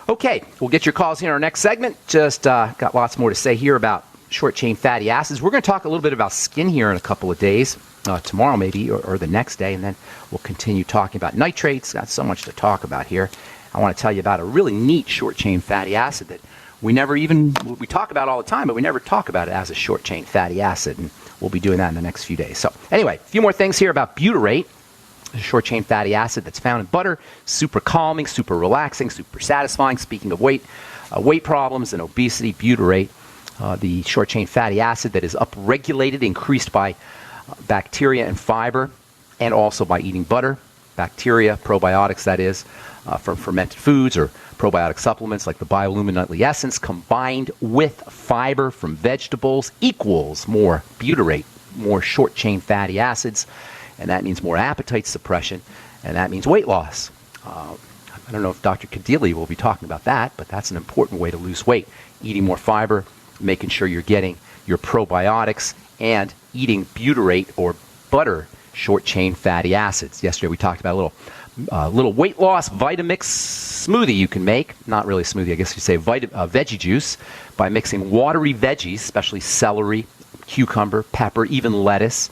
Okay, we'll get your calls here in our next segment. Just got lots more to say here about short-chain fatty acids. We're going to talk a little bit about skin here in a couple of days, tomorrow maybe, or the next day, and then we'll continue talking about nitrates. Got so much to talk about here. I want to tell you about a really neat short-chain fatty acid that we talk about all the time, but we never talk about it as a short-chain fatty acid, and we'll be doing that in the next few days. So anyway, a few more things here about butyrate, a short-chain fatty acid that's found in butter. Super calming, super relaxing, super satisfying. Speaking of weight problems and obesity, butyrate, the short-chain fatty acid that is upregulated, increased by bacteria and fiber, and also by eating butter. Bacteria, probiotics that is, from fermented foods or probiotic supplements like the biolumin nightly essence, combined with fiber from vegetables equals more butyrate, more short-chain fatty acids, and that means more appetite suppression, and that means weight loss. I don't know if Dr. Kadili will be talking about that, but that's an important way to lose weight. Eating more fiber, making sure you're getting your probiotics, and eating butyrate or butter short-chain fatty acids. Yesterday we talked about a little weight loss Vitamix smoothie you can make. Not really a smoothie, I guess you say veggie juice, by mixing watery veggies, especially celery, cucumber, pepper, even lettuce,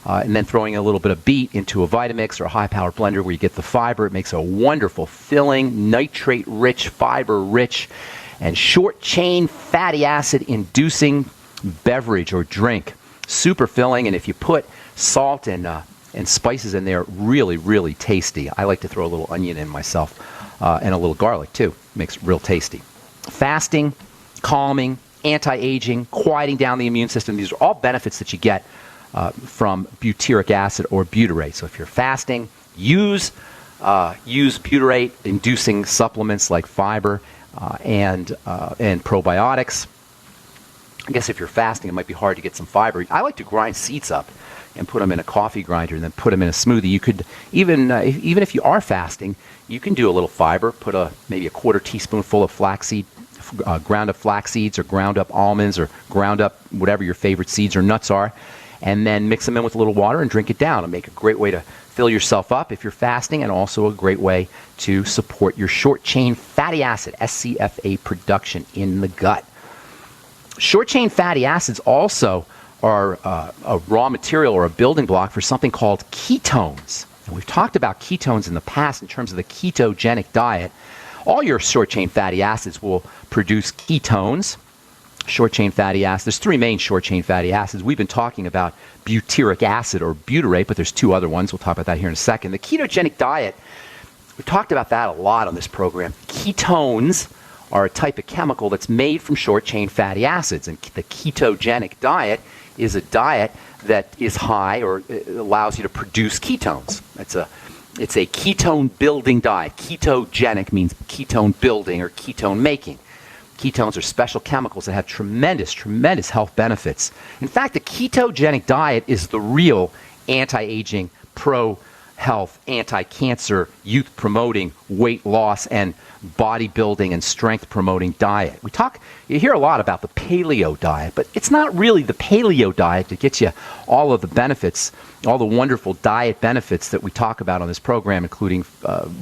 and then throwing a little bit of beet into a Vitamix or a high-power blender where you get the fiber. It makes a wonderful filling, nitrate-rich, fiber-rich, and short-chain fatty acid-inducing beverage or drink. Super filling, and if you put salt and spices in there, really, really tasty. I like to throw a little onion in myself, and a little garlic too. Makes it real tasty. Fasting, calming, anti-aging, quieting down the immune system. These are all benefits that you get from butyric acid or butyrate. So if you're fasting, use butyrate-inducing supplements like fiber and probiotics. I guess if you're fasting, it might be hard to get some fiber. I like to grind seeds up and put them in a coffee grinder and then put them in a smoothie. You could even if you are fasting, you can do a little fiber. Put maybe a quarter teaspoonful of flaxseed, ground up flax seeds, or ground up almonds, or ground up whatever your favorite seeds or nuts are, and then mix them in with a little water and drink it down. It'll make a great way to fill yourself up if you're fasting, and also a great way to support your short-chain fatty acid, SCFA, production in the gut. Short-chain fatty acids also are a raw material or a building block for something called ketones. And we've talked about ketones in the past in terms of the ketogenic diet. All your short-chain fatty acids will produce ketones. Short-chain fatty acids. There's three main short-chain fatty acids. We've been talking about butyric acid or butyrate, but there's two other ones. We'll talk about that here in a second. The ketogenic diet, we've talked about that a lot on this program. Ketones are a type of chemical that's made from short-chain fatty acids, and the ketogenic diet is a diet that is high, or it allows you to produce ketones. It's a ketone building diet. Ketogenic means ketone building or ketone making. Ketones are special chemicals that have tremendous, tremendous health benefits. In fact, the ketogenic diet is the real anti-aging, pro-health, anti-cancer, youth-promoting, weight loss, and bodybuilding and strength-promoting diet. You hear a lot about the paleo diet, but it's not really the paleo diet that gets you all of the benefits, all the wonderful diet benefits that we talk about on this program, including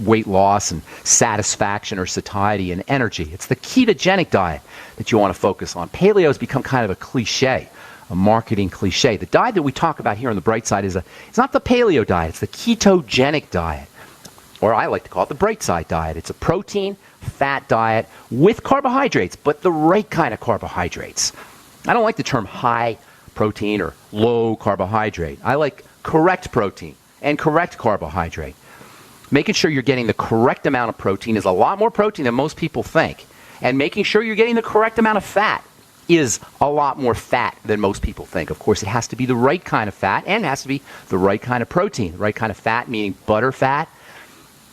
weight loss and satisfaction or satiety and energy. It's the ketogenic diet that you want to focus on. Paleo has become kind of a cliche, a marketing cliche. The diet that we talk about here on the bright side it's not the paleo diet, it's the ketogenic diet. Or I like to call it the bright side diet. It's a protein, fat diet with carbohydrates, but the right kind of carbohydrates. I don't like the term high protein or low carbohydrate. I like correct protein and correct carbohydrate. Making sure you're getting the correct amount of protein is a lot more protein than most people think. And making sure you're getting the correct amount of fat is a lot more fat than most people think. Of course, it has to be the right kind of fat, and it has to be the right kind of protein. The right kind of fat meaning butter fat,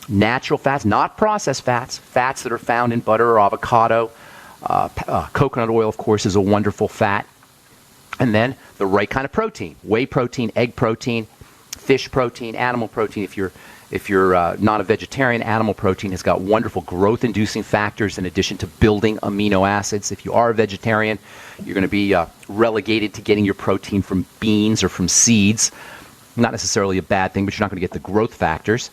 natural fats, not processed fats, fats that are found in butter or avocado. Coconut oil, of course, is a wonderful fat. And then the right kind of protein, whey protein, egg protein, fish protein, animal protein. If you're not a vegetarian, animal protein has got wonderful growth-inducing factors in addition to building amino acids. If you are a vegetarian, you're going to be relegated to getting your protein from beans or from seeds. Not necessarily a bad thing, but you're not going to get the growth factors.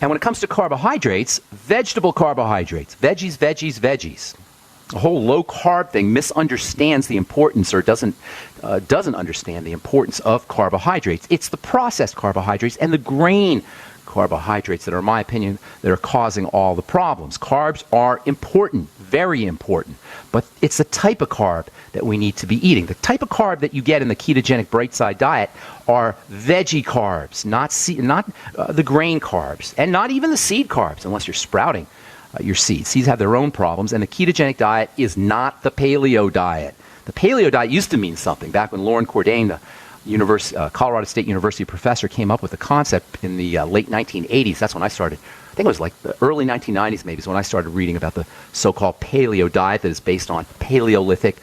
And when it comes to carbohydrates, vegetable carbohydrates, veggies. The whole low-carb thing misunderstands the importance or doesn't understand the importance of carbohydrates. It's the processed carbohydrates and the grain carbohydrates that are, in my opinion, that are causing all the problems. Carbs are important, very important, but it's the type of carb that we need to be eating. The type of carb that you get in the ketogenic bright side diet are veggie carbs, not the grain carbs, and not even the seed carbs, unless you're sprouting your seeds. Seeds have their own problems, and the ketogenic diet is not the paleo diet. The paleo diet used to mean something back when Lauren Cordain, the Colorado State University professor, came up with the concept in the late 1980s. That's when I started. I think it was like the early 1990s maybe is when I started reading about the so-called paleo diet that is based on Paleolithic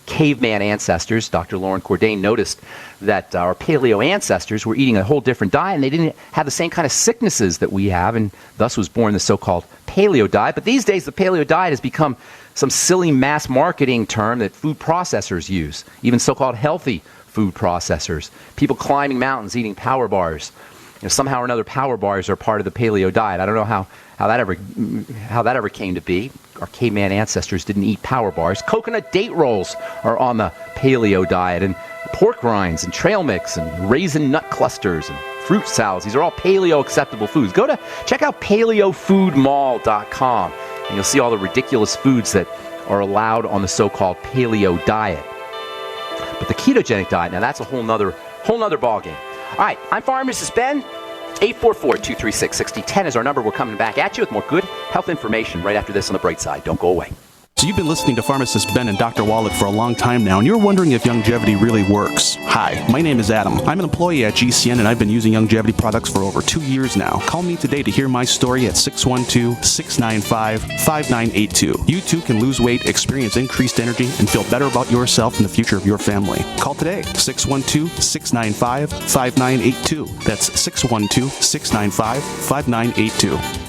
caveman ancestors. Dr. Lauren Cordain noticed that our paleo ancestors were eating a whole different diet, and they didn't have the same kind of sicknesses that we have, and thus was born the so-called paleo diet. But these days, the paleo diet has become some silly mass marketing term that food processors use, even so-called healthy food processors. People climbing mountains, eating power bars. Somehow or another, power bars are part of the paleo diet. I don't know how that ever came to be. Our caveman ancestors didn't eat power bars. Coconut date rolls are on the paleo diet, and pork rinds and trail mix and raisin nut clusters and fruit salads. These are all paleo acceptable foods. Check out paleofoodmall.com, and you'll see all the ridiculous foods that are allowed on the so-called paleo diet. But the ketogenic diet, now that's a whole nother ballgame. All right, I'm Pharmacist Ben. 844-236-6010 is our number. We're coming back at you with more good health information right after this on the bright side. Don't go away. So you've been listening to Pharmacist Ben and Dr. Wallach for a long time now, and you're wondering if longevity really works. Hi, my name is Adam. I'm an employee at GCN, and I've been using longevity products for over 2 years now. Call me today to hear my story at 612-695-5982. You too can lose weight, experience increased energy, and feel better about yourself and the future of your family. Call today, 612-695-5982. That's 612-695-5982.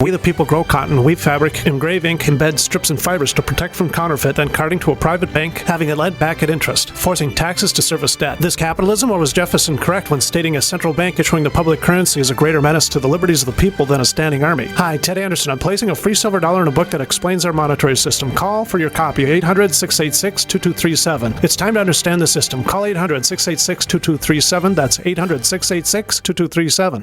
We the people grow cotton, weave fabric, engrave ink, embed strips and fibers to protect from counterfeit and carting to a private bank, having it lent back at interest, forcing taxes to service debt. This capitalism, or was Jefferson correct when stating a central bank issuing the public currency is a greater menace to the liberties of the people than a standing army? Hi, Ted Anderson. I'm placing a free silver dollar in a book that explains our monetary system. Call for your copy, 800-686-2237. It's time to understand the system. Call 800-686-2237. That's 800-686-2237.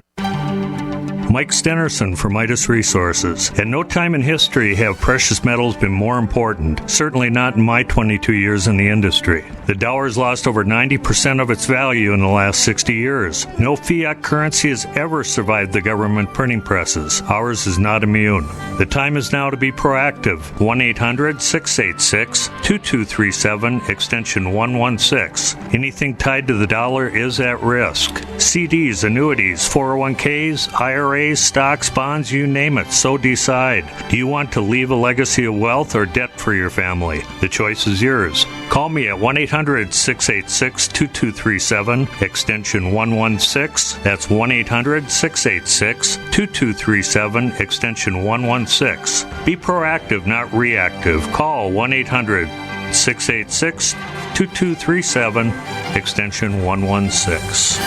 Mike Stenerson for Midas Resources. At no time in history have precious metals been more important, certainly not in my 22 years in the industry. The dollar has lost over 90% of its value in the last 60 years. No fiat currency has ever survived the government printing presses. Ours is not immune. The time is now to be proactive. 1-800-686-2237, extension 116. Anything tied to the dollar is at risk. CDs, annuities, 401ks, IRAs, stocks, bonds, you name it, so decide. Do you want to leave a legacy of wealth or debt for your family? The choice is yours. Call me at 1-800-686-2237, extension 116. That's 1-800-686-2237, extension 116. Be proactive, not reactive. Call 1-800-686-2237, extension 116.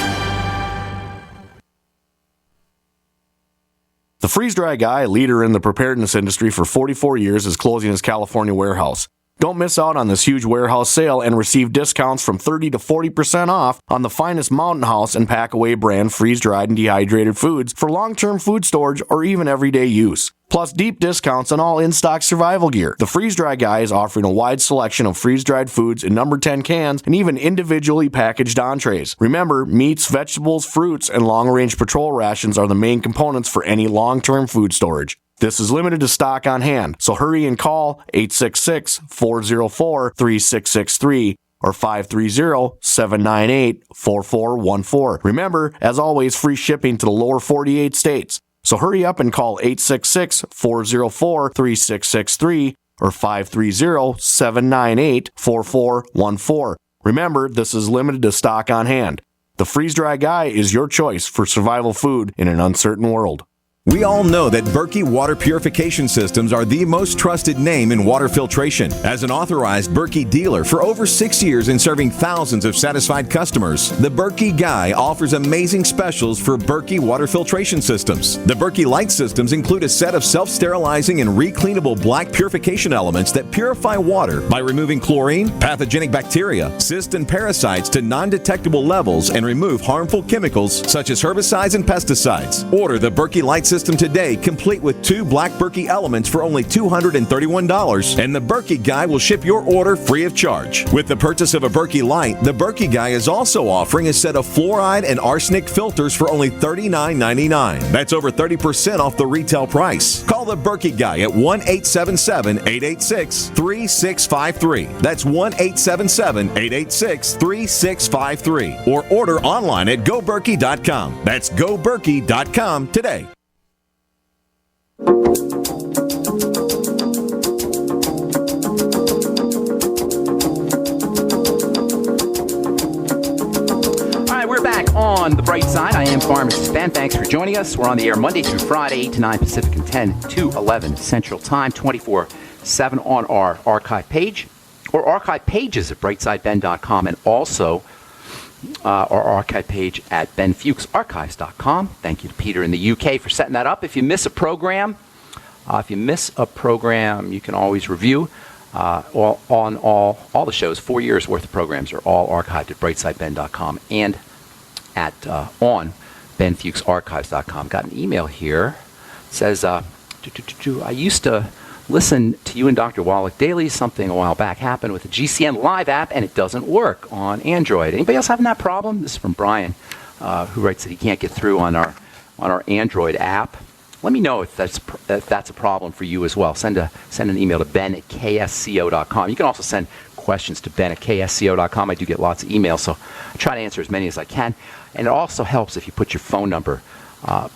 The freeze-dry guy, leader in the preparedness industry for 44 years, is closing his California warehouse. Don't miss out on this huge warehouse sale and receive discounts from 30 to 40% off on the finest Mountain House and Packaway brand freeze-dried and dehydrated foods for long-term food storage or even everyday use. Plus deep discounts on all in-stock survival gear. The Freeze-Dry Guy is offering a wide selection of freeze-dried foods in number 10 cans and even individually packaged entrees. Remember, meats, vegetables, fruits, and long-range patrol rations are the main components for any long-term food storage. This is limited to stock on hand, so hurry and call 866-404-3663 or 530-798-4414. Remember, as always, free shipping to the lower 48 states. So hurry up and call 866-404-3663 or 530-798-4414. Remember, this is limited to stock on hand. The Freeze-Dry Guy is your choice for survival food in an uncertain world. We all know that Berkey water purification systems are the most trusted name in water filtration. As an authorized Berkey dealer for over 6 years and serving thousands of satisfied customers, the Berkey Guy offers amazing specials for Berkey water filtration systems. The Berkey Light systems include a set of self-sterilizing and recleanable black purification elements that purify water by removing chlorine, pathogenic bacteria, cysts, and parasites to non-detectable levels and remove harmful chemicals such as herbicides and pesticides. Order the Berkey Light system today, complete with 2 black Berkey elements for only $231, and the Berkey Guy will ship your order free of charge. With the purchase of a Berkey Light, the Berkey Guy is also offering a set of fluoride and arsenic filters for only $39.99. That's over 30% off the retail price. Call the Berkey Guy at 1-877-886-3653. That's 1-877-886-3653. Or order online at goberkey.com. That's goberkey.com today. We're back on the bright side. I am Pharmacist Ben. Thanks for joining us. We're on the air Monday through Friday, 8 to 9 Pacific and 10 to 11 Central Time, 24/7 on our archive page or archive pages at brightsideben.com, and also our archive page at benfuchsarchives.com. Thank you to Peter in the UK for setting that up. If you miss a program, you can always review all the shows. 4 years worth of programs are all archived at brightsideben.com and at on benfuchsarchives.com. Got an email here. It says, I used to listen to you and Dr. Wallach daily. Something a while back happened with the GCN Live app, and it doesn't work on Android. Anybody else having that problem? This is from Brian, who writes that he can't get through on our Android app. Let me know if that's a problem for you as well. Send an email to ben@ksco.com. You can also send questions to ben@ksco.com. I do get lots of emails, so I try to answer as many as I can. And it also helps if you put your phone number on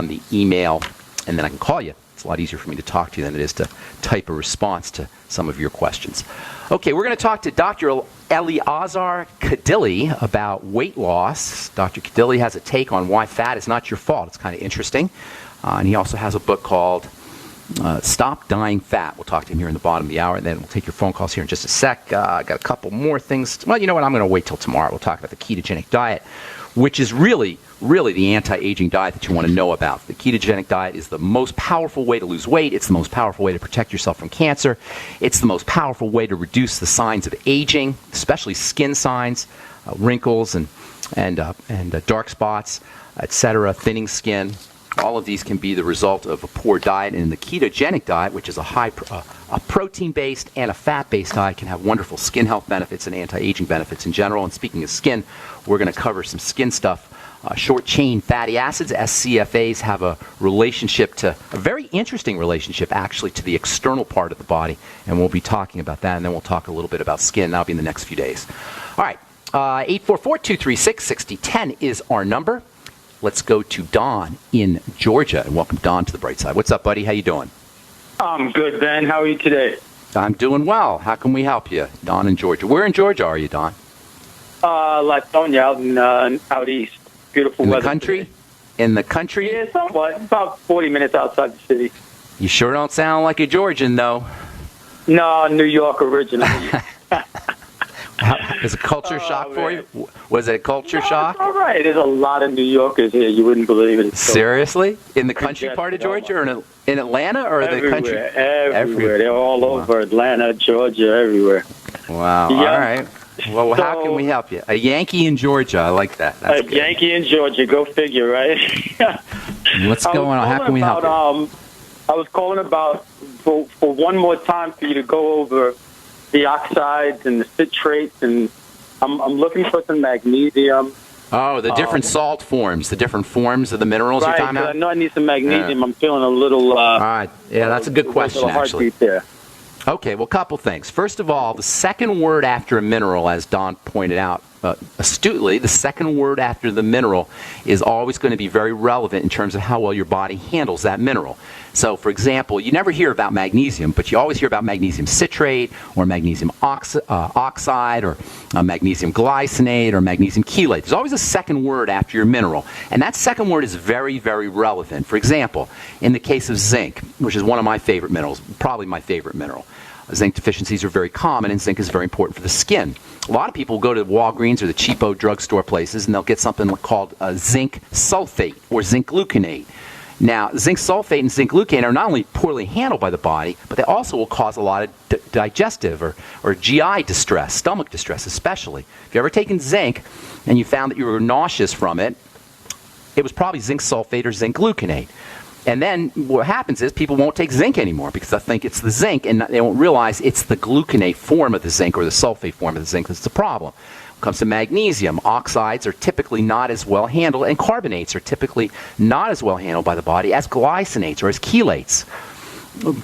the email, and then I can call you. It's a lot easier for me to talk to you than it is to type a response to some of your questions. Okay, we're going to talk to Dr. Eleazar Kadili about weight loss. Dr. Kadili has a take on why fat is not your fault. It's kind of interesting. And he also has a book called Stop Dying Fat. We'll talk to him here in the bottom of the hour, and then we'll take your phone calls here in just a sec. I got a couple more things. Well, you know what? I'm going to wait till tomorrow. We'll talk about the ketogenic diet, which is really the anti-aging diet that you want to know about. The ketogenic diet is the most powerful way to lose weight. It's the most powerful way to protect yourself from cancer. It's the most powerful way to reduce the signs of aging, especially skin signs, wrinkles and dark spots, etc., thinning skin. All of these can be the result of a poor diet. And the ketogenic diet, which is a protein-based and a fat-based diet, can have wonderful skin health benefits and anti-aging benefits in general. And speaking of skin, we're going to cover some skin stuff. Short-chain fatty acids, SCFAs, have a very interesting relationship, actually, to the external part of the body. And we'll be talking about that, and then we'll talk a little bit about skin. That'll be in the next few days. All right, 844-236-6010 is our number. Let's go to Don in Georgia, and welcome Don to the bright side. What's up, buddy? How you doing? I'm good, Ben. How are you today? I'm doing well. How can we help you? Don in Georgia. Where in Georgia are you, Don? Latonia, out east. Beautiful weather. In the country? Today. In the country? Yeah, somewhat. About 40 minutes outside the city. You sure don't sound like a Georgian, though. No, New York originally. Is it a culture shock for you? Was it a culture shock? It's all right. There's a lot of New Yorkers here. You wouldn't believe it. Seriously? In the country part of Georgia, or in Atlanta, or the country? Everywhere. They're all over Atlanta, Georgia, everywhere. Wow. Yeah. All right. Well, how can we help you? A Yankee in Georgia. I like that. That's good. Yankee in Georgia. Go figure, right? What's going on? How can we help you? I was calling about, for one more time, for you to go over the oxides and the citrates, and I'm looking for some magnesium. Oh, the different salt forms, the different forms of the minerals you're talking about? I know I need some magnesium. Yeah. I'm feeling a little... all right. Yeah, that's a good question, actually. There. Okay, well, a couple things. First of all, the second word after a mineral, as Don pointed out, astutely, the second word after the mineral is always going to be very relevant in terms of how well your body handles that mineral. So, for example, you never hear about magnesium, but you always hear about magnesium citrate or magnesium oxide or magnesium glycinate or magnesium chelate. There's always a second word after your mineral, and that second word is very, very relevant. For example, in the case of zinc, which is one of my favorite minerals, probably my favorite mineral, zinc deficiencies are very common, and zinc is very important for the skin. A lot of people go to Walgreens or the cheapo drugstore places, and they'll get something called zinc sulfate or zinc gluconate. Now, zinc sulfate and zinc gluconate are not only poorly handled by the body, but they also will cause a lot of digestive or GI distress, stomach distress especially. If you've ever taken zinc and you found that you were nauseous from it, it was probably zinc sulfate or zinc gluconate. And then what happens is people won't take zinc anymore because they think it's the zinc, and they won't realize it's the gluconate form of the zinc or the sulfate form of the zinc that's the problem. When it comes to magnesium, oxides are typically not as well handled, and carbonates are typically not as well handled by the body as glycinates or as chelates.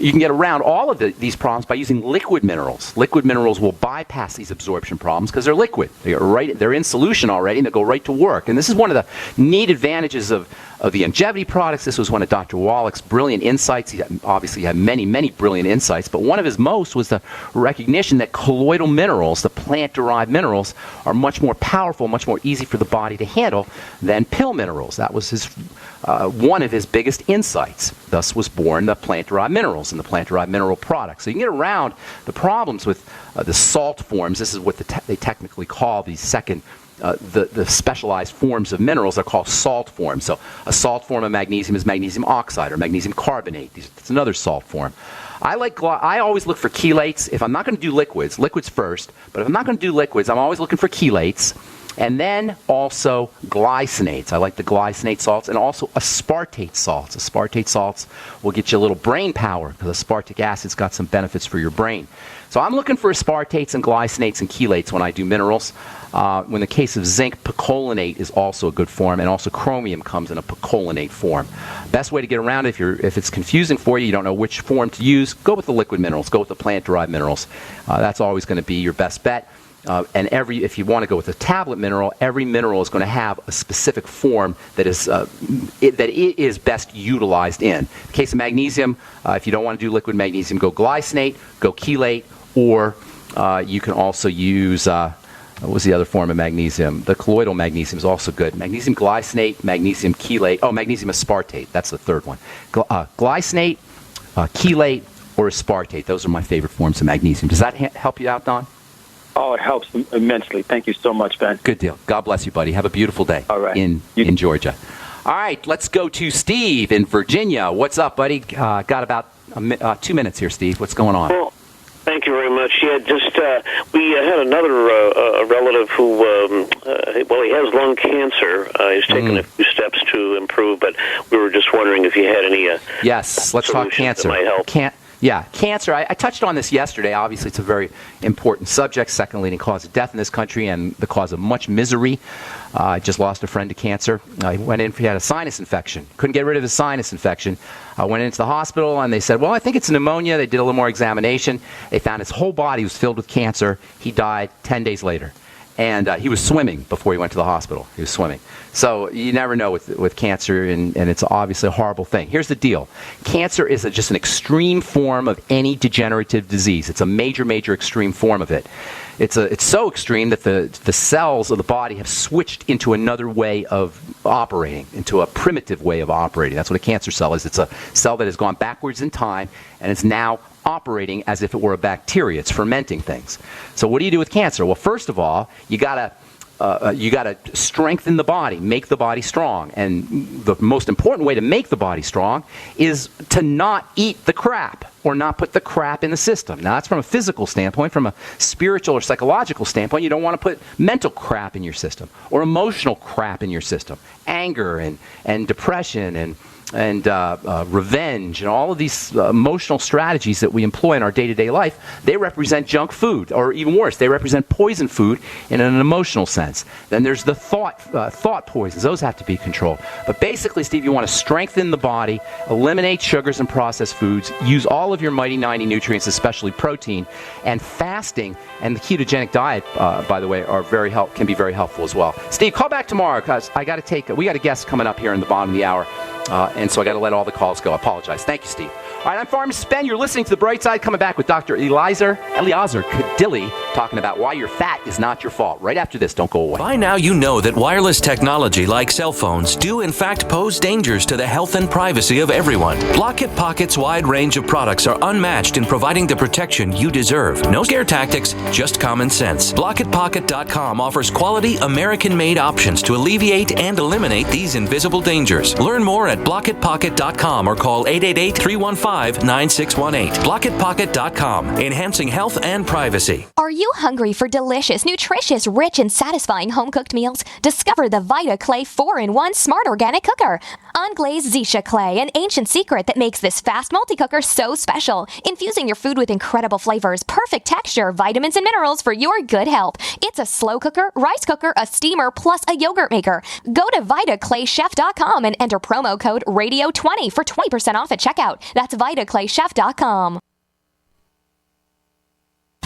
You can get around all of these problems by using liquid minerals. Liquid minerals will bypass these absorption problems because they're liquid. They're in solution already, and they go right to work. And this is one of the neat advantages of the longevity products. This was one of Dr. Wallach's brilliant insights. He obviously had many, many brilliant insights, but one of his most was the recognition that colloidal minerals, the plant-derived minerals, are much more powerful, much more easy for the body to handle than pill minerals. That was one of his biggest insights. Thus was born the plant-derived minerals and the plant-derived mineral products. So you can get around the problems with the salt forms. This is what they technically call these the specialized forms of minerals are called salt forms. So a salt form of magnesium is magnesium oxide or magnesium carbonate. It's another salt form. I always look for chelates. If I'm not going to do liquids first, but if I'm not going to do liquids, I'm always looking for chelates. And then also glycinates. I like the glycinate salts and also aspartate salts. Aspartate salts will get you a little brain power because aspartic acid's got some benefits for your brain. So I'm looking for aspartates and glycinates and chelates when I do minerals. In the case of zinc, picolinate is also a good form, and also chromium comes in a picolinate form. Best way to get around it, if it's confusing for you, you don't know which form to use, go with the liquid minerals, go with the plant-derived minerals. That's always going to be your best bet. And if you want to go with a tablet mineral, every mineral is going to have a specific form that it is best utilized in. In the case of magnesium, if you don't want to do liquid magnesium, go glycinate, go chelate, or you can also use, what was the other form of magnesium? The colloidal magnesium is also good. Magnesium glycinate, magnesium chelate, magnesium aspartate, that's the third one. Glycinate, chelate, or aspartate, those are my favorite forms of magnesium. Does that help you out, Don? Oh, it helps immensely. Thank you so much, Ben. Good deal. God bless you, buddy. Have a beautiful day. All right. in Georgia. All right, let's go to Steve in Virginia. What's up, buddy? Got about 2 minutes here, Steve. What's going on? Well, thank you very much. Yeah, just we had another relative who, he has lung cancer. He's taken a few steps to improve, but we were just wondering if you had any yes, let's talk cancer. That might help. Cancer. I touched on this yesterday. Obviously, it's a very important subject, second leading cause of death in this country and the cause of much misery. I just lost a friend to cancer. He went in, he had a sinus infection. Couldn't get rid of his sinus infection. Went into the hospital, and they said, well, I think it's pneumonia. They did a little more examination. They found his whole body was filled with cancer. He died 10 days later. And he was swimming before he went to the hospital. He was swimming. So you never know with cancer, and it's obviously a horrible thing. Here's the deal. Cancer is just an extreme form of any degenerative disease. It's a major, major extreme form of it. It's so extreme that the cells of the body have switched into another way of operating, into a primitive way of operating. That's what a cancer cell is. It's a cell that has gone backwards in time, and it's now operating as if it were a bacteria. It's fermenting things. So what do you do with cancer? Well, first of all, you gotta strengthen the body, make the body strong. And the most important way to make the body strong is to not eat the crap or not put the crap in the system. Now, that's from a physical standpoint. From a spiritual or psychological standpoint, you don't want to put mental crap in your system or emotional crap in your system. Anger and depression and revenge and all of these emotional strategies that we employ in our day-to-day life, they represent junk food, or even worse, they represent poison food in an emotional sense. Then there's the thought poisons. Those have to be controlled. But basically, Steve, you want to strengthen the body, eliminate sugars and processed foods, use all of your Mighty 90 nutrients, especially protein, and fasting and the ketogenic diet, by the way, can be very helpful as well. Steve, call back tomorrow because we got a guest coming up here in the bottom of the hour. And so I got to let all the calls go. I apologize. Thank you, Steve. All right, I'm Pharmacist Ben. You're listening to The Bright Side. Coming back with Dr. Eliezer Kadili talking about why your fat is not your fault. Right after this, don't go away. By now you know that wireless technology like cell phones do in fact pose dangers to the health and privacy of everyone. Block-It Pocket's wide range of products are unmatched in providing the protection you deserve. No scare tactics, just common sense. BlockItPocket.com offers quality American-made options to alleviate and eliminate these invisible dangers. Learn more at BlockItPocket.com or call 888-315-9618. BlockItPocket.com, enhancing health and privacy. Are you hungry for delicious, nutritious, rich, and satisfying home-cooked meals? Discover the Vita Clay 4-in-1 Smart Organic Cooker. Unglazed Zisha Clay, an ancient secret that makes this fast multi-cooker so special. Infusing your food with incredible flavors, perfect texture, vitamins, and minerals for your good health. It's a slow cooker, rice cooker, a steamer, plus a yogurt maker. Go to VitaClayChef.com and enter promo code RADIO20 for 20% off at checkout. That's VitaClayChef.com.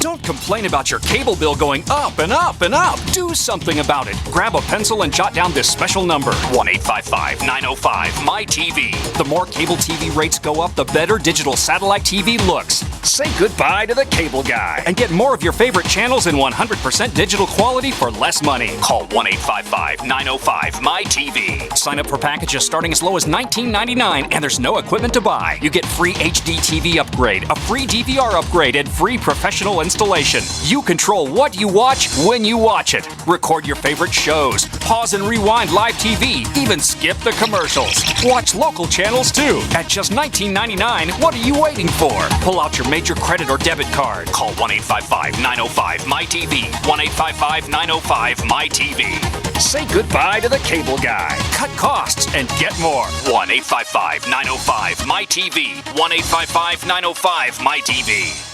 Don't complain about your cable bill going up and up and up. Do something about it. Grab a pencil and jot down this special number, 1-855-905-MY-TV. The more cable TV rates go up, the better digital satellite TV looks. Say goodbye to the cable guy and get more of your favorite channels in 100% digital quality for less money. Call 1-855-905-MY-TV. Sign up for packages starting as low as $19.99 and there's no equipment to buy. You get free HD TV upgrade, a free DVR upgrade, and free professional installation. You control what you watch when you watch it. Record your favorite shows, pause and rewind live TV, even skip the commercials. Watch local channels too. At just $19.99, what are you waiting for? Pull out your major credit or debit card. Call 1-855-905-MY-TV. 1-855-905-MY-TV. Say goodbye to the cable guy. Cut costs and get more. 1-855-905-MY-TV. 1-855-905-MY-TV.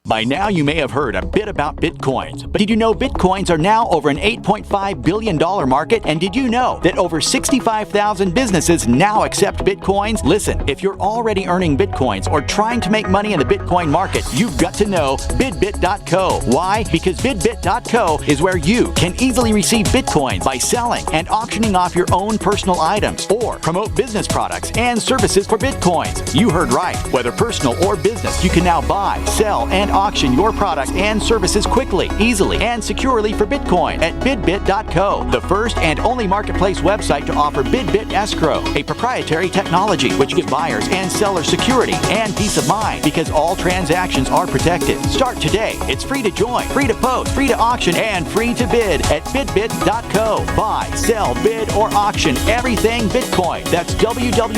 By now, you may have heard a bit about Bitcoins, but did you know Bitcoins are now over an $8.5 billion market? And did you know that over 65,000 businesses now accept Bitcoins? Listen, if you're already earning Bitcoins or trying to make money in the Bitcoin market, you've got to know BidBit.co. Why? Because BidBit.co is where you can easily receive Bitcoins by selling and auctioning off your own personal items or promote business products and services for Bitcoins. You heard right. Whether personal or business, you can now buy, sell, and auction your products and services quickly, easily, and securely for Bitcoin at BidBit.co, the first and only marketplace website to offer BidBit Escrow, a proprietary technology which gives buyers and sellers security and peace of mind because all transactions are protected. Start today. It's free to join, free to post, free to auction, and free to bid at BidBit.co. Buy, sell, bid, or auction everything Bitcoin. That's www.bidbit.co.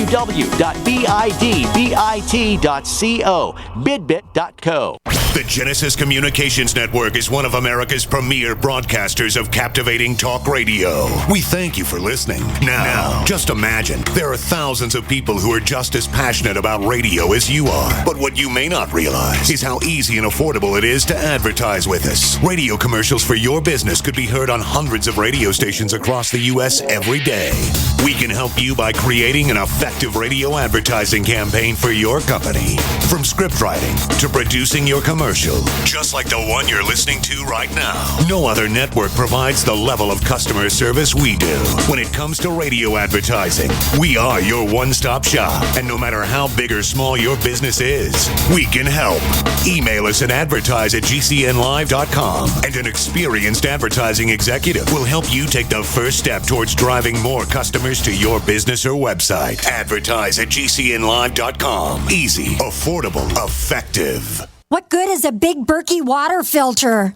BidBit.co. The Genesis Communications Network is one of America's premier broadcasters of captivating talk radio. We thank you for listening. Now, just imagine, there are thousands of people who are just as passionate about radio as you are. But what you may not realize is how easy and affordable it is to advertise with us. Radio commercials for your business could be heard on hundreds of radio stations across the U.S. every day. We can help you by creating an effective radio advertising campaign for your company. From script writing to producing your commercial, just like the one you're listening to right now. No other network provides the level of customer service we do. When it comes to radio advertising, we are your one-stop shop. And no matter how big or small your business is, we can help. Email us at advertise@gcnlive.com, and an experienced advertising executive will help you take the first step towards driving more customers to your business or website. Advertise@gcnlive.com. Easy, affordable, effective. What good is a big Berkey water filter?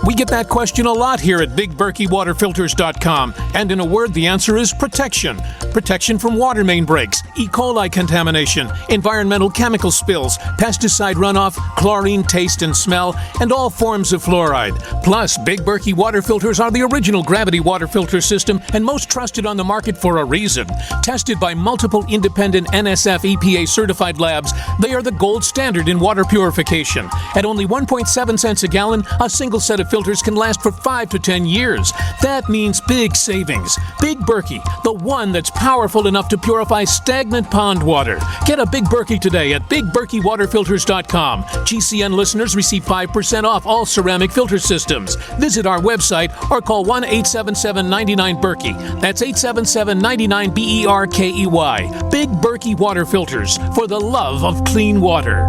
We get that question a lot here at BigBerkeyWaterFilters.com. And in a word, the answer is protection. Protection from water main breaks, E. coli contamination, environmental chemical spills, pesticide runoff, chlorine taste and smell, and all forms of fluoride. Plus, Big Berkey water filters are the original gravity water filter system and most trusted on the market for a reason. Tested by multiple independent NSF EPA certified labs, they are the gold standard in water purification. At only 1.7 cents a gallon, a single set of filters can last for 5 to 10 years. That means big savings. Big Berkey, the one that's powerful enough to purify stagnant pond water. Get a Big Berkey today at BigBerkeyWaterFilters.com. GCN listeners receive 5% off all ceramic filter systems. Visit our website or call 1-877-99-BERKEY. That's 877-99-BERKEY. Big Berkey Water Filters, for the love of clean water.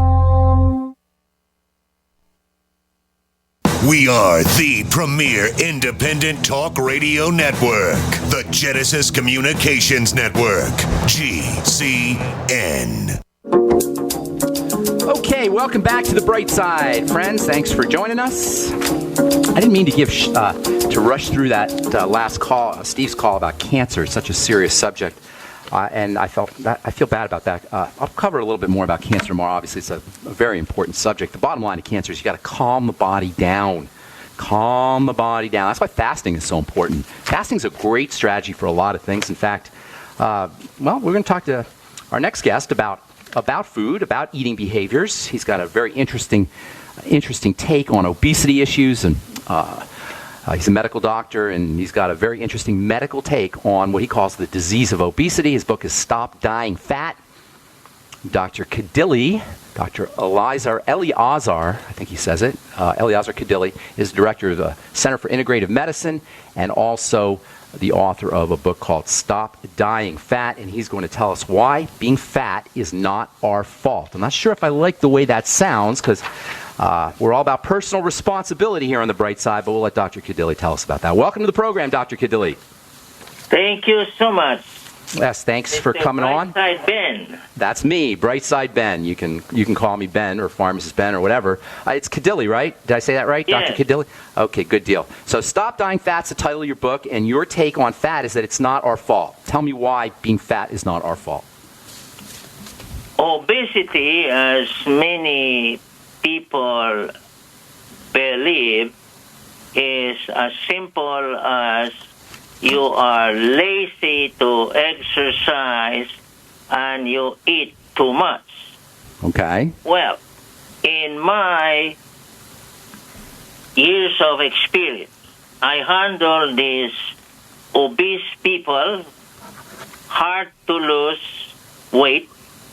We are the premier independent talk radio network, the Genesis Communications Network, GCN. Okay, welcome back to the bright side, friends. Thanks for joining us. I didn't mean to to rush through that last call, Steve's call about cancer. It's such a serious subject, and I feel bad about that. I'll cover a little bit more about cancer tomorrow. Obviously, it's a very important subject. The bottom line of cancer is you got to calm the body down. Calm the body down. That's why fasting is so important. Fasting is a great strategy for a lot of things. In fact, we're going to talk to our next guest about food, about eating behaviors. He's got a very interesting take on obesity issues, and he's a medical doctor, and he's got a very interesting medical take on what he calls the disease of obesity. His book is Stop Dying Fat. Dr. Kadili, Dr. Eleazar, I think he says it, Eleazar Kadili is director of the Center for Integrative Medicine and also the author of a book called Stop Dying Fat, and he's going to tell us why being fat is not our fault. I'm not sure if I like the way that sounds, because we're all about personal responsibility here on the bright side, but we'll let Dr. Kadili tell us about that. Welcome to the program, Dr. Kadili. Thank you so much. Yes, thanks for coming on. Brightside Ben. That's me, Brightside Ben. You can call me Ben or Pharmacist Ben or whatever. It's Kadili, right? Did I say that right, yes. Dr. Kadili? Okay, good deal. So Stop Dying Fat's the title of your book, and your take on fat is that it's not our fault. Tell me why being fat is not our fault. Obesity, as many people believe, is as simple as you are lazy to exercise and you eat too much. Okay. Well, in my years of experience, I handle these obese people, hard to lose weight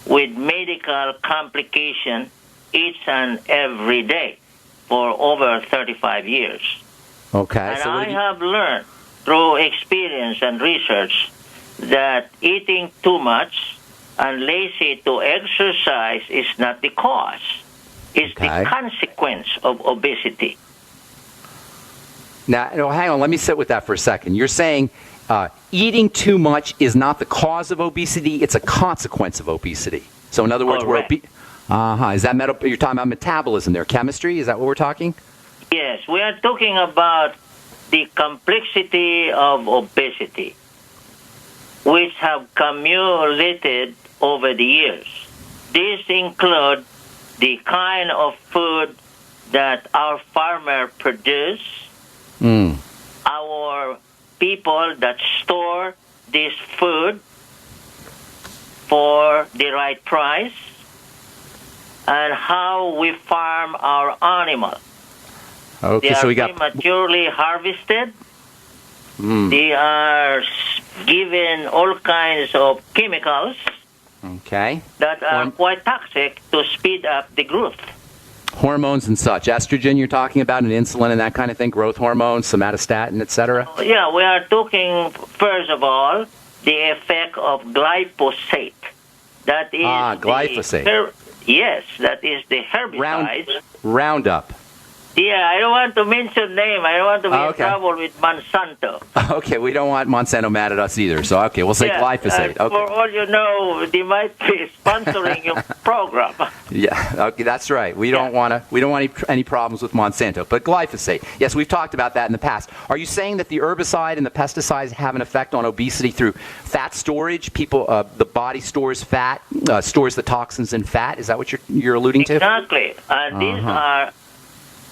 with medical complication each and every day for over 35 years. Okay. And I have learned through experience and research that eating too much and lazy to exercise is not the cause. It's the consequence of obesity. Now, hang on. Let me sit with that for a second. You're saying eating too much is not the cause of obesity; it's a consequence of obesity. So, in other words, we're obese. Is that you're talking about metabolism there, chemistry? Is that what we're talking? Yes, we are talking about the complexity of obesity, which have accumulated over the years. These include the kind of food that our farmers produce, our people that store this food for the right price, and how we farm our animals. Okay, they are so we got prematurely harvested. They are given all kinds of chemicals that are quite toxic to speed up the growth. Hormones and such. Estrogen you're talking about, and insulin and that kind of thing, growth hormones, somatostatin, etc.? Yeah, we are talking, first of all, the effect of glyphosate. That is glyphosate. Yes, that is the herbicide. Roundup. Yeah, I don't want to mention name. I don't want to be in trouble with Monsanto. Okay, we don't want Monsanto mad at us either. So, okay, we'll say glyphosate. Okay. For all you know, they might be sponsoring your program. Yeah, okay, that's right. We don't want any problems with Monsanto. But glyphosate, yes, we've talked about that in the past. Are you saying that the herbicide and the pesticides have an effect on obesity through fat storage? The body stores fat, stores the toxins in fat. Is that what you're alluding to? Exactly. And these are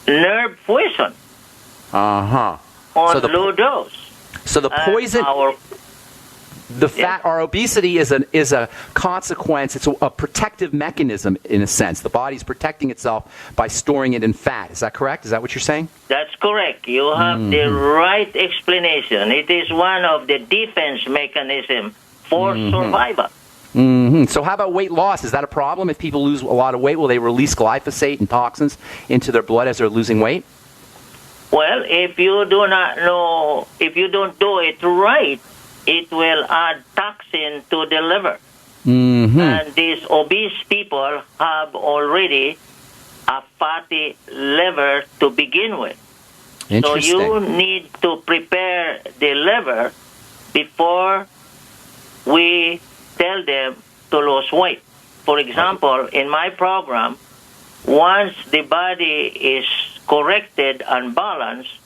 nerve poison. On low dose. So the poison, our obesity is a consequence. It's a protective mechanism in a sense. The body's protecting itself by storing it in fat. Is that correct? Is that what you're saying? That's correct. You have the right explanation. It is one of the defense mechanisms for survival. So how about weight loss? Is that a problem? If people lose a lot of weight, will they release glyphosate and toxins into their blood as they're losing weight? Well, if you do not know, if you don't do it right, it will add toxin to the liver. And these obese people have already a fatty liver to begin with. So you need to prepare the liver before we tell them to lose weight. For example, in my program, once the body is corrected and balanced,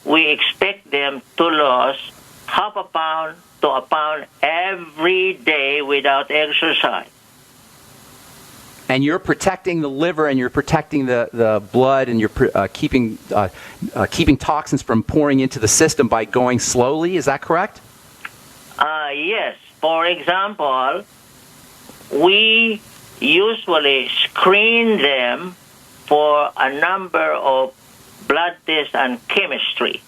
we expect them to lose half a pound to a pound every day without exercise. And you're protecting the liver, and you're protecting the blood, and you're keeping toxins from pouring into the system by going slowly. Is that correct? Yes. For example, we usually screen them for a number of blood tests and chemistry.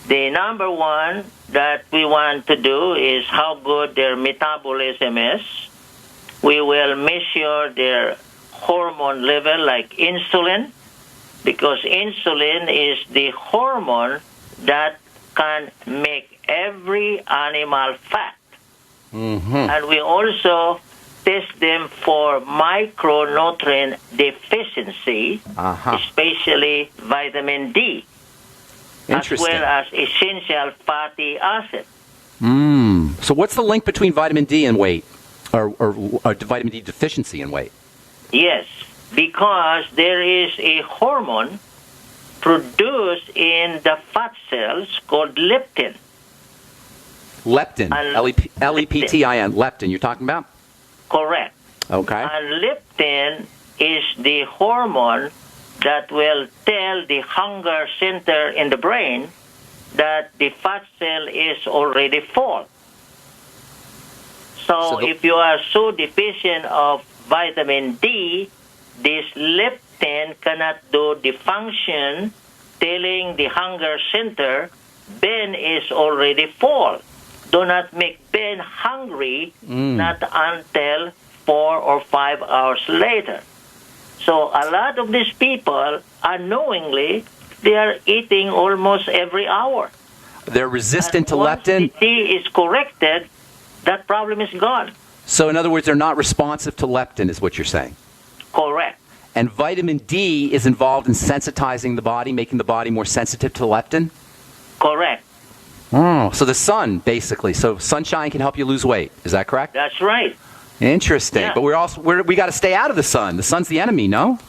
The number one that we want to do is how good their metabolism is. We will measure their hormone level like insulin, because insulin is the hormone that can make every animal fat. And we also test them for micronutrient deficiency, especially vitamin D, as well as essential fatty acids. So what's the link between vitamin D and weight, or vitamin D deficiency and weight? Yes, because there is a hormone produced in the fat cells called leptin. Leptin, L-E-P-T-I-N, leptin, you're talking about? Correct. Okay. And leptin is the hormone that will tell the hunger center in the brain that the fat cell is already full. So if you are so deficient of vitamin D, this leptin cannot do the function telling the hunger center Ben is already full. Do not make Ben hungry, not until 4 or 5 hours later. So a lot of these people, unknowingly, they are eating almost every hour. They're resistant to once leptin? the D is corrected, that problem is gone. So in other words, they're not responsive to leptin is what you're saying? Correct. And vitamin D is involved in sensitizing the body, making the body more sensitive to leptin? Correct. Oh, so the sun, basically. So sunshine can help you lose weight. Is that correct? That's right. Interesting. Yeah. But we got to stay out of the sun. The sun's the enemy, no?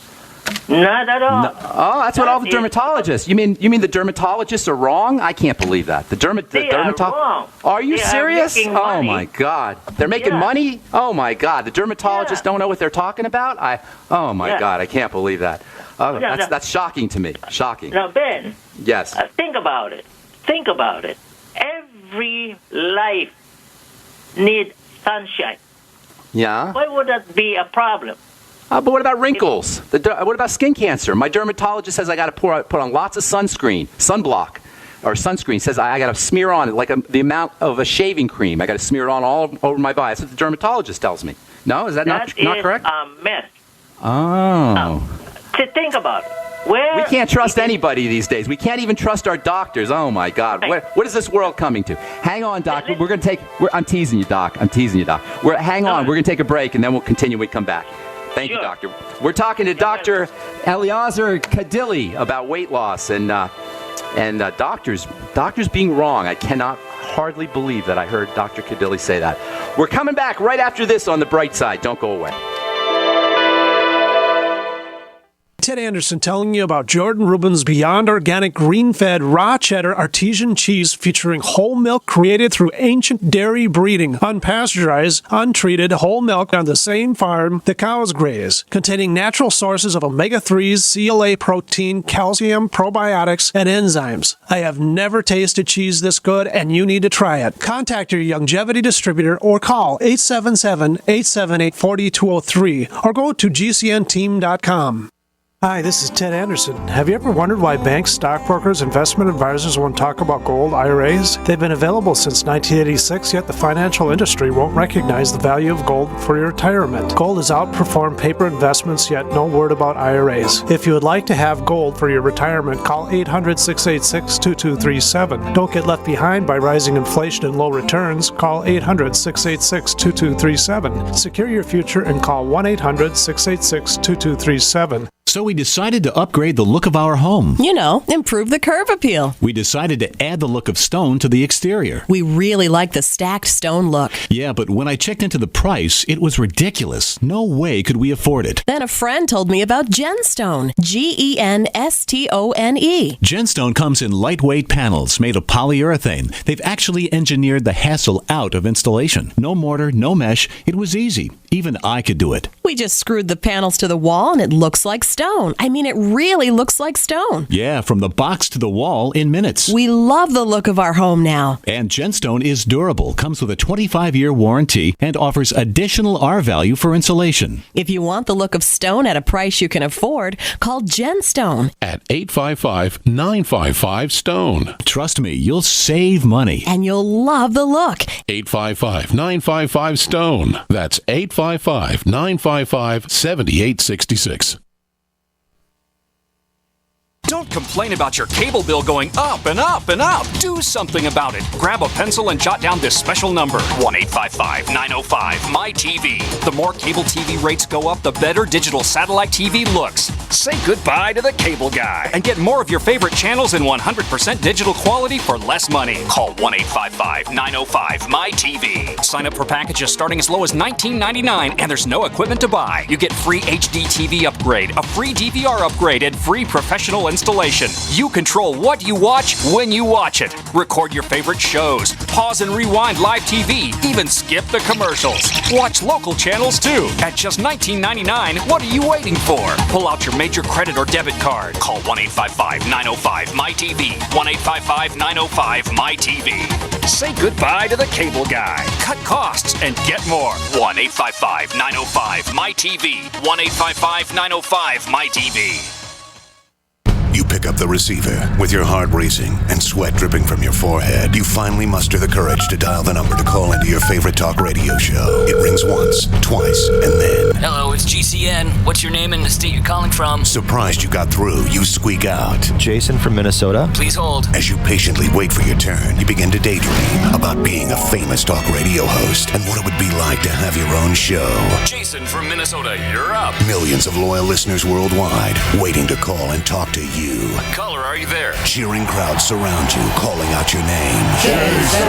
Not at all. No. Oh, that's what all the dermatologists. You mean the dermatologists are wrong? I can't believe that. They are wrong. Are you They serious? are making Oh money. my God. They're making money? Oh my God. The dermatologists don't know what they're talking about? Oh my God, I can't believe that. Oh, that's shocking to me. Shocking. Now, Ben. Yes. Think about it. Think about it. Every life needs sunshine. Yeah. Why would that be a problem? But what about wrinkles? What about skin cancer? My dermatologist says I got to put on lots of sunblock, or sunscreen. Says I got to smear on it like the amount of a shaving cream. I got to smear it on all over my body. That's what the dermatologist tells me. No, is that not correct? That is a myth. Oh. Think about it. We can't trust anybody these days. We can't even trust our doctors. Oh my God! What is this world coming to? Hang on, Doc. We're going to take. I'm teasing you, Doc. Hang on. We're going to take a break, and then we'll continue when we come back. Thank you, Doctor. We're talking to Dr. Eliezer Kadili about weight loss and doctors being wrong. I cannot hardly believe that I heard Dr. Kadili say that. We're coming back right after this on The Bright Side. Don't go away. Ted Anderson telling you about Jordan Rubin's Beyond Organic Green-Fed Raw Cheddar Artesian Cheese featuring whole milk created through ancient dairy breeding, unpasteurized, untreated whole milk on the same farm the cows graze, containing natural sources of omega-3s, CLA protein, calcium, probiotics, and enzymes. I have never tasted cheese this good, and you need to try it. Contact your Longevity distributor or call 877-878-4203 or go to gcnteam.com. Hi, this is Ted Anderson. Have you ever wondered why banks, stockbrokers, investment advisors won't talk about gold IRAs? They've been available since 1986, yet the financial industry won't recognize the value of gold for your retirement. Gold has outperformed paper investments, yet no word about IRAs. If you would like to have gold for your retirement, call 800-686-2237. Don't get left behind by rising inflation and low returns. Call 800-686-2237. Secure your future and call 1-800-686-2237. So we decided to upgrade the look of our home. You know, improve the curb appeal. We decided to add the look of stone to the exterior. We really like the stacked stone look. Yeah, but when I checked into the price, it was ridiculous. No way could we afford it. Then a friend told me about Genstone. Genstone. Genstone comes in lightweight panels made of polyurethane. They've actually engineered the hassle out of installation. No mortar, no mesh. It was easy. Even I could do it. We just screwed the panels to the wall and it looks like stone. I mean, it really looks like stone. Yeah, from the box to the wall in minutes. We love the look of our home now. And Genstone is durable, comes with a 25-year warranty, and offers additional R value for insulation. If you want the look of stone at a price you can afford, call Genstone at 855-955-STONE. Trust me, you'll save money. And you'll love the look. 855-955-STONE. That's 855-955-7866. Don't complain about your cable bill going up and up and up. Do something about it. Grab a pencil and jot down this special number, 1-855-905-MY-TV. The more cable TV rates go up, the better digital satellite TV looks. Say goodbye to the cable guy and get more of your favorite channels in 100% digital quality for less money. Call 1-855-905-MY-TV. Sign up for packages starting as low as $19.99, and there's no equipment to buy. You get free HD TV upgrade, a free DVR upgrade, and free professional installation. You control what you watch when you watch it. Record your favorite shows, pause and rewind live TV, even skip the commercials. Watch local channels too. At just $19.99, what are you waiting for? Pull out your major credit or debit card. Call 1-855-905-MY-TV. 1-855-905-MY-TV. Say goodbye to the cable guy. Cut costs and get more. 1-855-905-MY-TV. 1-855-905-MY-TV. You pick up the receiver with your heart racing and sweat dripping from your forehead. You finally muster the courage to dial the number to call into your favorite talk radio show. It rings once, twice, and then... Hello, it's GCN. What's your name and the state you're calling from? Surprised you got through, you squeak out. Jason from Minnesota. Please hold. As you patiently wait for your turn, you begin to daydream about being a famous talk radio host and what it would be like to have your own show. Jason from Minnesota, you're up. Millions of loyal listeners worldwide waiting to call and talk to you. Caller, are you there? Cheering crowds surround you, calling out your name. Jason!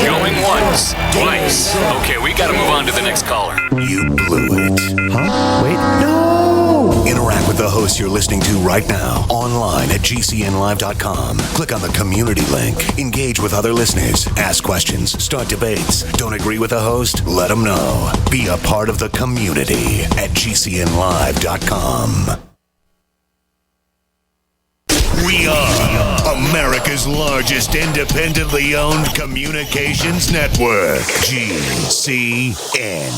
Going once, twice. Okay, we gotta move on to the next caller. You blew it. Huh? Wait, no! Interact with the host you're listening to right now, online at GCNlive.com. Click on the community link. Engage with other listeners. Ask questions. Start debates. Don't agree with the host? Let them know. Be a part of the community at GCNlive.com. We are America's largest independently owned communications network, GCN.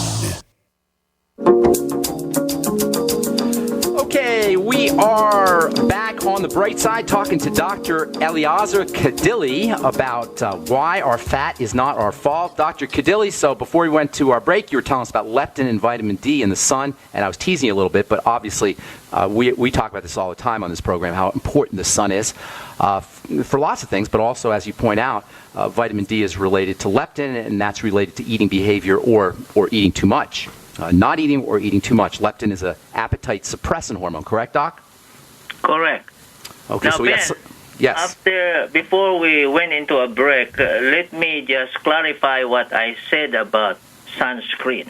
Okay, we are back on the bright side talking to Dr. Eliezer Kadili about why our fat is not our fault. Dr. Kadili, so before we went to our break, you were telling us about leptin and vitamin D in the sun, and I was teasing you a little bit, but obviously we talk about this all the time on this program, how important the sun is for lots of things, but also, as you point out, vitamin D is related to leptin, and that's related to eating behavior or eating too much. Not eating or eating too much. Leptin is an appetite suppressant hormone, correct, Doc? Correct. Okay, now, so we Ben, yes. Before we went into a break, let me just clarify what I said about sunscreen.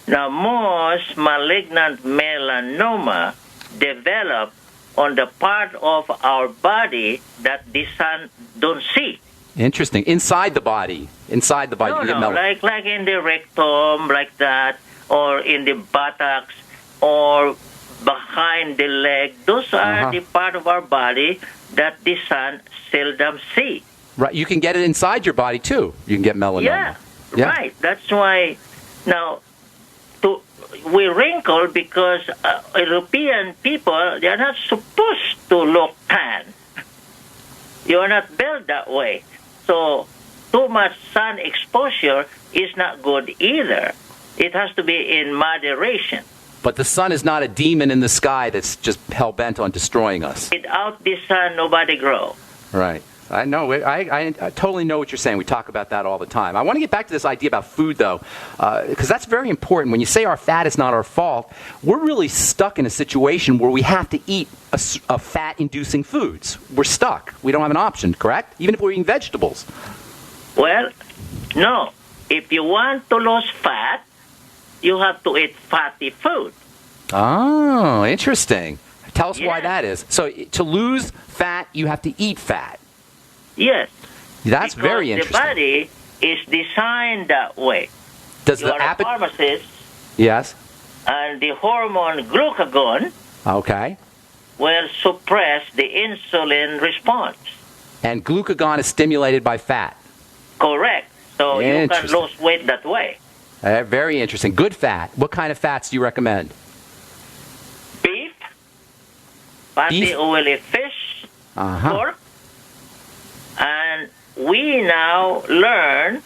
Now, most malignant melanoma develop on the part of our body that the sun don't see. Interesting. Inside the body. Inside the body. No, you get no, melan- like in the rectum, like that, or in the buttocks, or behind the leg. Those are the part of our body that the sun seldom see. Right. You can get it inside your body, too. You can get melanoma. Yeah. Right. That's why now we wrinkle because European people, they are not supposed to look tan. You are not built that way. So too much sun exposure is not good either. It has to be in moderation. But the sun is not a demon in the sky that's just hell-bent on destroying us. Without the sun, nobody grows. Right. I know. I totally know what you're saying. We talk about that all the time. I want to get back to this idea about food, though, because that's very important. When you say our fat is not our fault, we're really stuck in a situation where we have to eat a fat-inducing foods. We're stuck. We don't have an option, correct? Even if we're eating vegetables. Well, no. If you want to lose fat, you have to eat fatty food. Oh, interesting. Tell us why that is. So to lose fat, you have to eat fat. Yes. That's because very interesting. The body is designed that way. Does you the are a pharmacist, Yes. and the hormone glucagon Okay. will suppress the insulin response. And glucagon is stimulated by fat. Correct. So you can Interesting. lose weight that way. Very interesting. Good fat. What kind of fats do you recommend? Beef, fatty oily fish, pork, and we now learn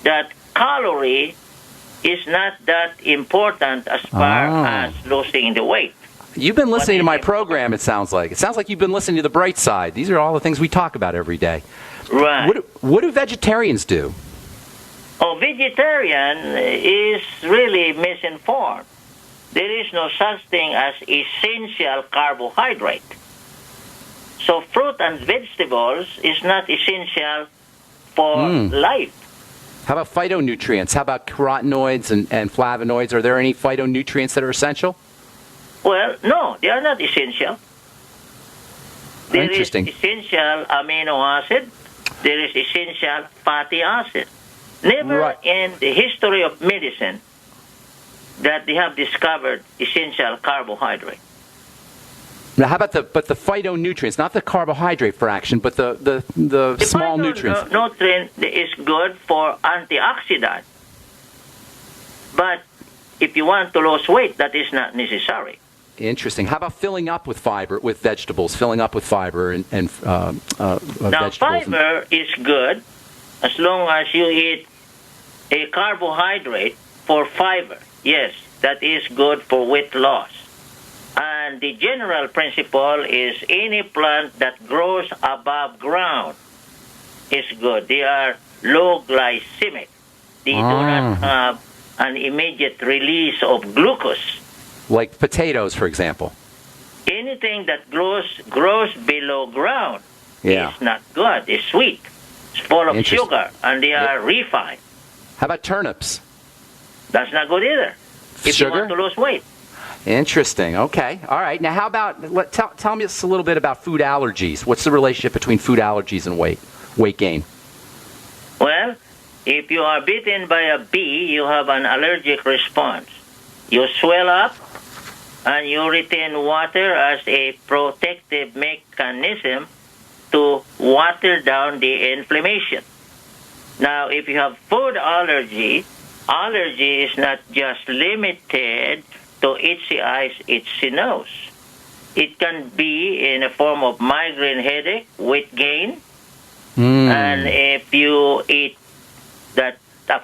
that calorie is not that important as far as losing the weight. You've been listening to my program, it sounds like. It sounds like you've been listening to The Bright Side. These are all the things we talk about every day. Right. What do vegetarians do? Oh, vegetarian is really misinformed. There is no such thing as essential carbohydrate. So fruit and vegetables is not essential for life. How about phytonutrients? How about carotenoids and flavonoids? Are there any phytonutrients that are essential? Well, no, they are not essential. There is Interesting. essential amino acid. There is essential fatty acid. Never in the history of medicine that they have discovered essential carbohydrate. Now, how about the phytonutrients, not the carbohydrate fraction, but the small nutrients? Nutrient is good for antioxidant. But if you want to lose weight, that is not necessary. Interesting. How about filling up with fiber, with vegetables, filling up with fiber and Now, vegetables? fiber is good as long as you eat a carbohydrate for fiber. Yes, that is good for weight loss. And the general principle is any plant that grows above ground is good. They are low glycemic. They do not have an immediate release of glucose. Like potatoes, for example. Anything that grows below ground Yeah. is not good. It's sweet. It's full of Interesting. sugar, and they are refined. How about turnips? That's not good either. If Sugar? you want to lose weight. Interesting. Okay. All right. Now, how about tell me just a little bit about food allergies. What's the relationship between food allergies and weight gain? Well, if you are bitten by a bee, you have an allergic response. You swell up, and you retain water as a protective mechanism to water down the inflammation. Now, if you have food allergy is not just limited to itchy eyes, itchy nose. It can be in a form of migraine headache, weight gain, and if you eat the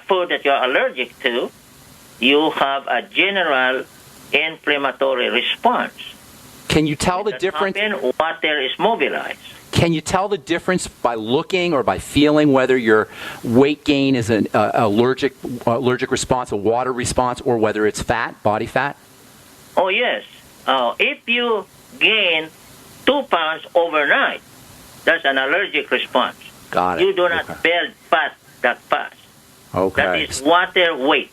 food that you're allergic to, you have a general inflammatory response. Can you tell the difference? Water is mobilized. Can you tell the difference by looking or by feeling whether your weight gain is an allergic response, a water response, or whether it's fat, body fat? Oh, yes. If you gain 2 pounds overnight, that's an allergic response. Got it. You do not build fat that fast. Okay. That is water weight.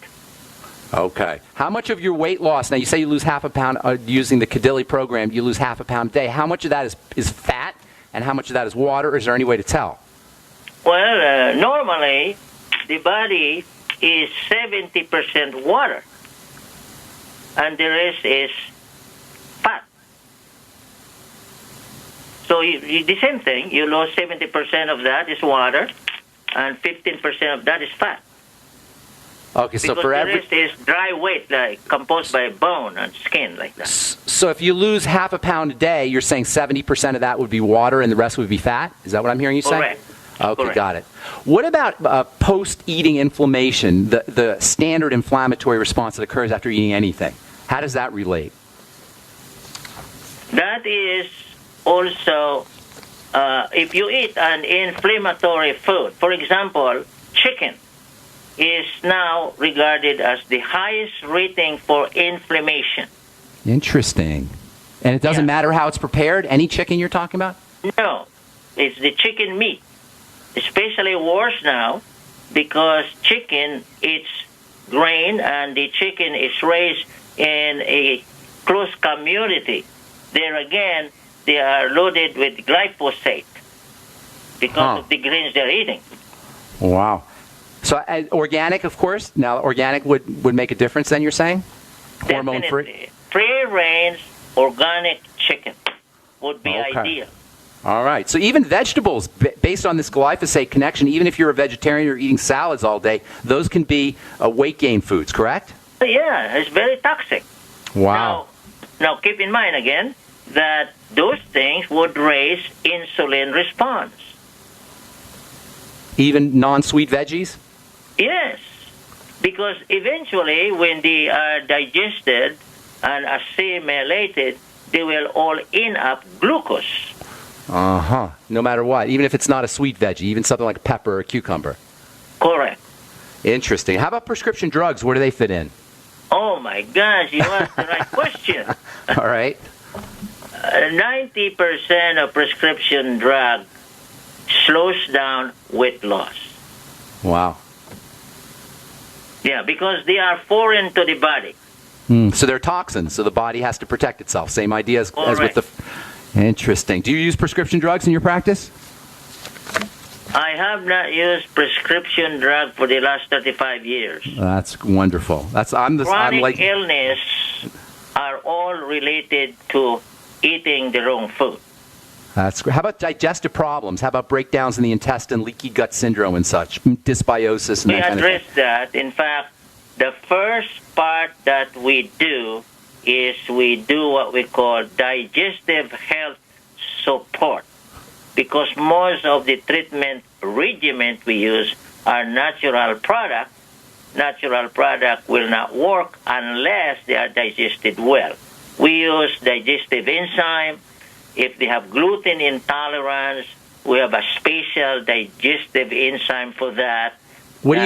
Okay. How much of your weight loss, now you say you lose half a pound using the Cadilli program, you lose half a pound a day. How much of that is fat and how much of that is water, or is there any way to tell? Well, normally the body is 70% water and the rest is fat. So the same thing, you lose 70% of that is water and 15% of that is fat. Okay, so because for the rest is dry weight, like composed by bone and skin, like that. So if you lose half a pound a day, you're saying 70% of that would be water and the rest would be fat? Is that what I'm hearing you say? Correct. Okay, Correct. got it. What about post-eating inflammation, the standard inflammatory response that occurs after eating anything? How does that relate? That is also, if you eat an inflammatory food, for example, chicken is now regarded as the highest rating for inflammation. Interesting. And it doesn't matter how it's prepared? Any chicken you're talking about? No, it's the chicken meat. Especially worse now because chicken eats grain and the chicken is raised in a close community. There again, they are loaded with glyphosate because of the grains they're eating. Wow. So organic, of course. Now, organic would make a difference then, you're saying? Hormone-free? Free-range organic chicken would be Okay. ideal. All right. So even vegetables, based on this glyphosate connection, even if you're a vegetarian or eating salads all day, those can be weight gain foods, correct? Yeah, it's very toxic. Wow. Now, keep in mind again that those things would raise insulin response. Even non-sweet veggies? Yes, because eventually when they are digested and assimilated, they will all end up glucose. Uh-huh. No matter what, even if it's not a sweet veggie, even something like pepper or cucumber. Correct. Interesting. How about prescription drugs? Where do they fit in? Oh, my gosh, you asked the right question. All right. 90% of prescription drug slows down weight loss. Wow. Yeah, because they are foreign to the body. So they're toxins, so the body has to protect itself. Same idea as with the... Interesting. Do you use prescription drugs in your practice? I have not used prescription drug for the last 35 years. That's wonderful. Chronic illness are all related to eating the wrong food. That's great. How about digestive problems? How about breakdowns in the intestine, leaky gut syndrome and such, dysbiosis and We that kind of thing? address that. In fact, the first part that we do is we do what we call digestive health support, because most of the treatment regimen we use are natural product. Natural product will not work unless they are digested well. We use digestive enzyme. If they have gluten intolerance, we have a special digestive enzyme for that. What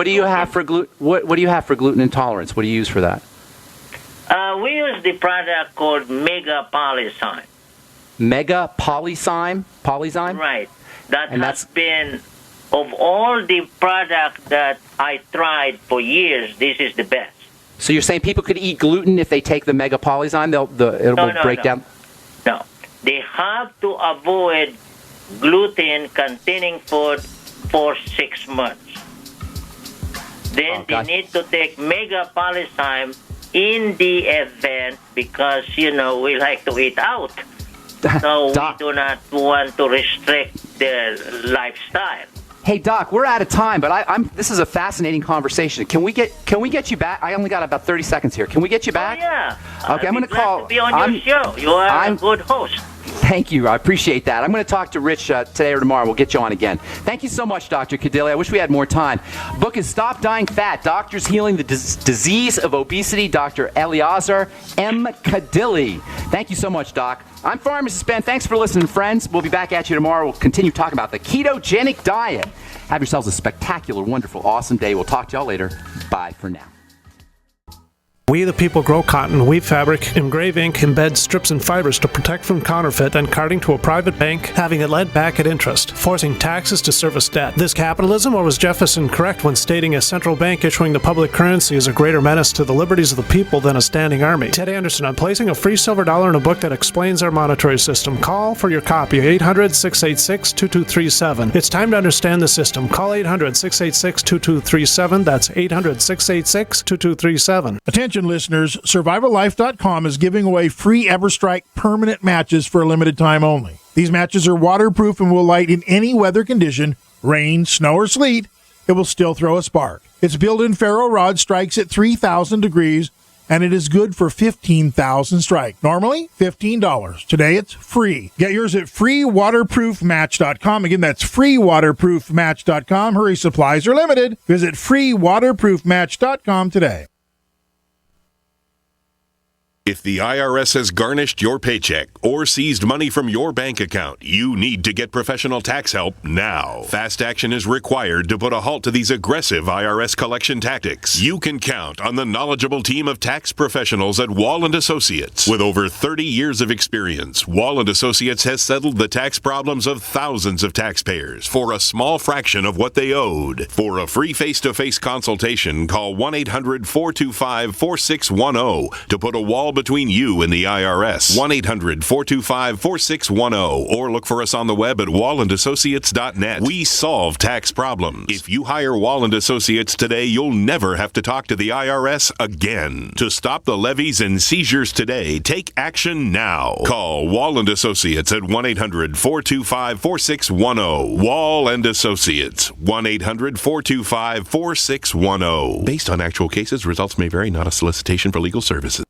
do you have for gluten intolerance? What do you use for that? We use the product called Mega Polyzyme. Mega Polyzyme? Right. That has been, of all the products that I tried for years, this is the best. So you're saying people could eat gluten if they take the Mega Polyzyme? It'll break down? No. They have to avoid gluten-containing food for 6 months. Then they need to take Mega Polyzyme in the event because, we like to eat out. So we do not want to restrict their lifestyle. Hey, Doc, we're out of time, but this is a fascinating conversation. Can we get you back? I only got about 30 seconds here. Can we get you back? Oh, yeah. Okay, I'm going to call. To be on your show. You are a good host. Thank you. I appreciate that. I'm going to talk to Rich today or tomorrow. We'll get you on again. Thank you so much, Dr. Cadilli. I wish we had more time. Book is Stop Dying Fat, Doctors Healing the Disease of Obesity, Dr. Eleazar M. Cadilli. Thank you so much, Doc. I'm Pharmacist Ben. Thanks for listening, friends. We'll be back at you tomorrow. We'll continue talking about the ketogenic diet. Have yourselves a spectacular, wonderful, awesome day. We'll talk to y'all later. Bye for now. We the people grow cotton, weave fabric, engrave ink, embed strips and fibers to protect from counterfeit and carting to a private bank, having it led back at interest, forcing taxes to service debt. This capitalism, or was Jefferson correct when stating a central bank issuing the public currency is a greater menace to the liberties of the people than a standing army? Ted Anderson, I'm placing a free silver dollar in a book that explains our monetary system. Call for your copy, 800-686-2237. It's time to understand the system. Call 800-686-2237. That's 800-686-2237. Attention listeners, SurvivalLife.com is giving away free EverStrike permanent matches for a limited time only. These matches are waterproof and will light in any weather condition, rain, snow, or sleet. It will still throw a spark. Its built-in ferro rod strikes at 3,000 degrees, and it is good for 15,000 strike. Normally, $15. Today, it's free. Get yours at freewaterproofmatch.com. Again, that's freewaterproofmatch.com. Hurry, supplies are limited. Visit freewaterproofmatch.com today. If the IRS has garnished your paycheck or seized money from your bank account, you need to get professional tax help now. Fast action is required to put a halt to these aggressive IRS collection tactics. You can count on the knowledgeable team of tax professionals at Wall & Associates. With over 30 years of experience, Wall & Associates has settled the tax problems of thousands of taxpayers for a small fraction of what they owed. For a free face-to-face consultation, call 1-800-425-4610 to put a wall between you and the IRS. 1-800-425-4610 or look for us on the web at wallandassociates.net. We solve tax problems. If you hire Wall & Associates today, you'll never have to talk to the IRS again. To stop the levies and seizures today, take action now. Call Wall & Associates at 1-800-425-4610. Wall & Associates. 1-800-425-4610. Based on actual cases, results may vary, not a solicitation for legal services.